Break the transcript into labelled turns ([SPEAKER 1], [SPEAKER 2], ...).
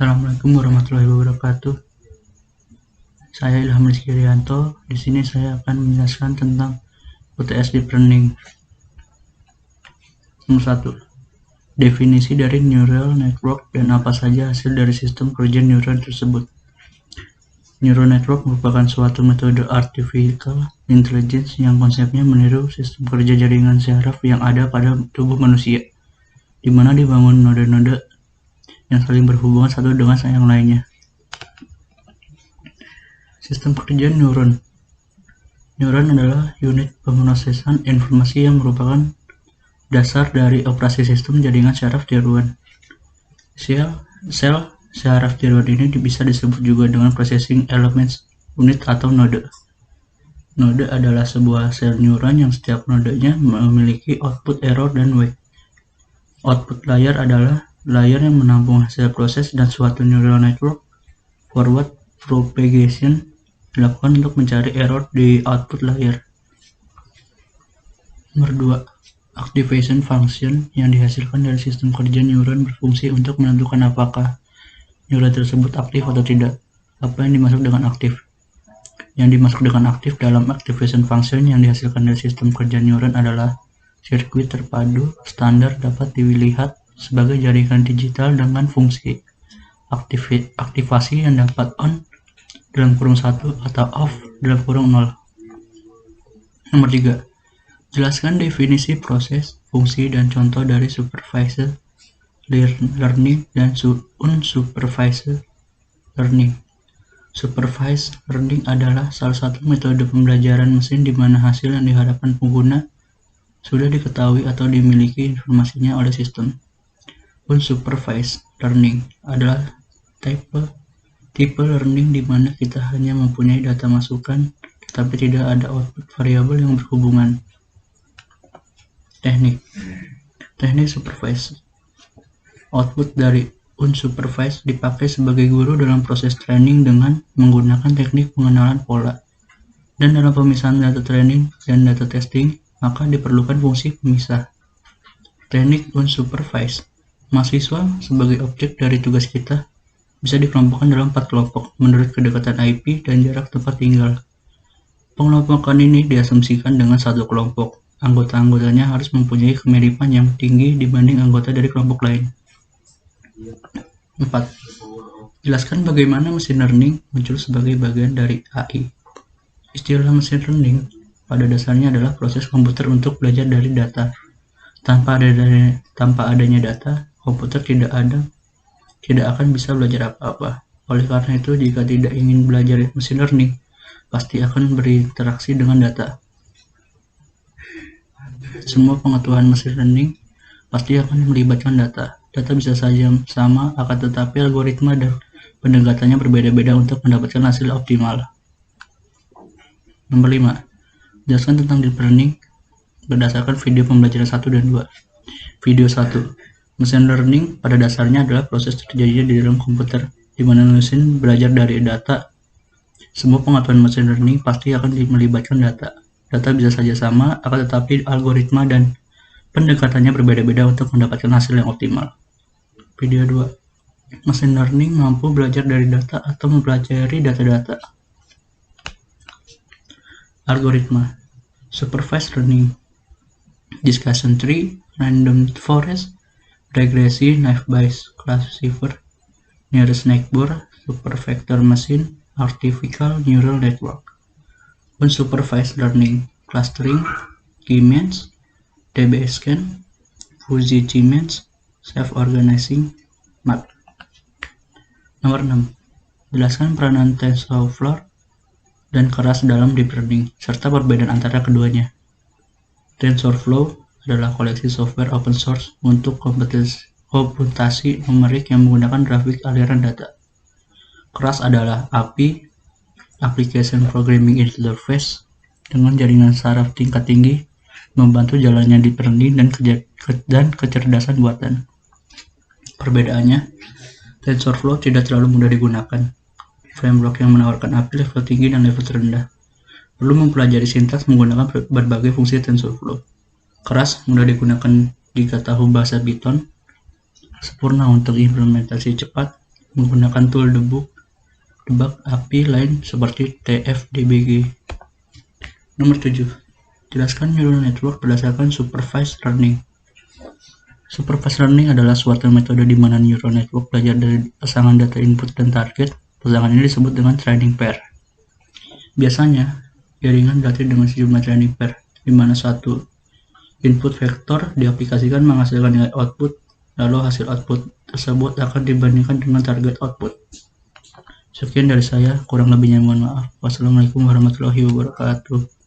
[SPEAKER 1] Assalamualaikum warahmatullahi wabarakatuh. Saya Ilham Rizky Rianto. Di sini saya akan menjelaskan tentang UTS Deep Learning. Nomor 1. Definisi dari neural network dan apa saja hasil dari sistem kerja neuron tersebut. Neural network merupakan suatu metode artificial intelligence yang konsepnya meniru sistem kerja jaringan syaraf yang ada pada tubuh manusia, di mana dibangun node-node yang saling berhubungan satu dengan yang lainnya. Sistem kerja neuron. Neuron adalah unit pemrosesan informasi yang merupakan dasar dari operasi sistem jaringan syaraf tiruan. Sel syaraf tiruan ini bisa disebut juga dengan processing elements unit atau node. Node adalah sebuah sel neuron yang setiap nodenya memiliki output error dan wait. Output layer adalah layer yang menampung hasil proses, dan suatu neural network forward propagation dilakukan untuk mencari error di output layer. Nomor 2. Activation function yang dihasilkan dari sistem kerja neuron berfungsi untuk menentukan apakah neuron tersebut aktif atau tidak. Apa yang dimaksud dengan aktif? Yang dimaksud dengan aktif dalam activation function yang dihasilkan dari sistem kerja neuron adalah sirkuit terpadu standar dapat dilihat sebagai jaringan digital dengan fungsi aktivasi yang dapat on (1) atau off (0). Nomor 3. Jelaskan definisi proses, fungsi, dan contoh dari supervised learning dan unsupervised learning. Supervised learning adalah salah satu metode pembelajaran mesin di mana hasil yang diharapkan pengguna sudah diketahui atau dimiliki informasinya oleh sistem. Unsupervised learning adalah tipe learning di mana kita hanya mempunyai data masukan tetapi tidak ada output variabel yang berhubungan. Teknik supervised. Output dari unsupervised dipakai sebagai guru dalam proses training dengan menggunakan teknik pengenalan pola. Dan dalam pemisahan data training dan data testing, maka diperlukan fungsi pemisah. Teknik unsupervised. Mahasiswa sebagai objek dari tugas kita bisa dikelompokkan dalam 4 kelompok menurut kedekatan IP dan jarak tempat tinggal. Pengelompokan ini diasumsikan dengan satu kelompok. Anggota-anggotanya harus mempunyai kemiripan yang tinggi dibanding anggota dari kelompok lain. 4. Jelaskan bagaimana mesin learning muncul sebagai bagian dari AI. Istilah mesin learning pada dasarnya adalah proses komputer untuk belajar dari data. Tanpa adanya data, komputer tidak akan bisa belajar apa-apa. Oleh karena itu, jika tidak ingin belajar mesin learning, pasti akan berinteraksi dengan data. Semua pengetahuan mesin learning pasti akan melibatkan data. Data bisa saja sama, akan tetapi algoritma dan pendekatannya berbeda-beda untuk mendapatkan hasil optimal. Nomor 5. Jelaskan tentang deep learning berdasarkan video pembelajaran 1 dan 2. Video 1. Mesin learning pada dasarnya adalah proses terjadinya di dalam komputer, di mana mesin belajar dari data. Semua pengetahuan mesin learning pasti akan melibatkan data. Data bisa saja sama, akan tetapi algoritma dan pendekatannya berbeda-beda untuk mendapatkan hasil yang optimal. Video 2. Mesin learning mampu belajar dari data atau mempelajari data-data. Algoritma. Supervised learning. Discussion tree, random forest, regresi, naive-bayes classifier, nearest neighbor, supervector machine, artificial neural network. Unsupervised learning, clustering, K-means, DB-scan, fuzzy G-means, self-organizing, map. Nomor 6. Jelaskan peranan TensorFlow dan keras dalam deep learning, serta perbedaan antara keduanya. TensorFlow adalah koleksi software open source untuk komputasi numerik yang menggunakan grafik aliran data. Keras adalah API, Application Programming Interface, dengan jaringan saraf tingkat tinggi, membantu jalannya deep learning dan kecerdasan buatan. Perbedaannya, TensorFlow tidak terlalu mudah digunakan. Framework yang menawarkan API level tinggi dan level terendah perlu mempelajari sintaks menggunakan berbagai fungsi TensorFlow. Keras mudah digunakan jika tahu bahasa Python, sempurna untuk implementasi cepat, menggunakan tool debug API lain seperti TFDBG. Nomor 7. Jelaskan neural network berdasarkan supervised learning. Supervised learning adalah suatu metode di mana neural network belajar dari pasangan data input dan target. Pasangan ini disebut dengan training pair. Biasanya, jaringan dilatih dengan sejumlah training pair, di mana satu input vektor diaplikasikan menghasilkan nilai output, lalu hasil output tersebut akan dibandingkan dengan target output. Sekian dari saya, kurang lebihnya mohon maaf. Wassalamualaikum warahmatullahi wabarakatuh.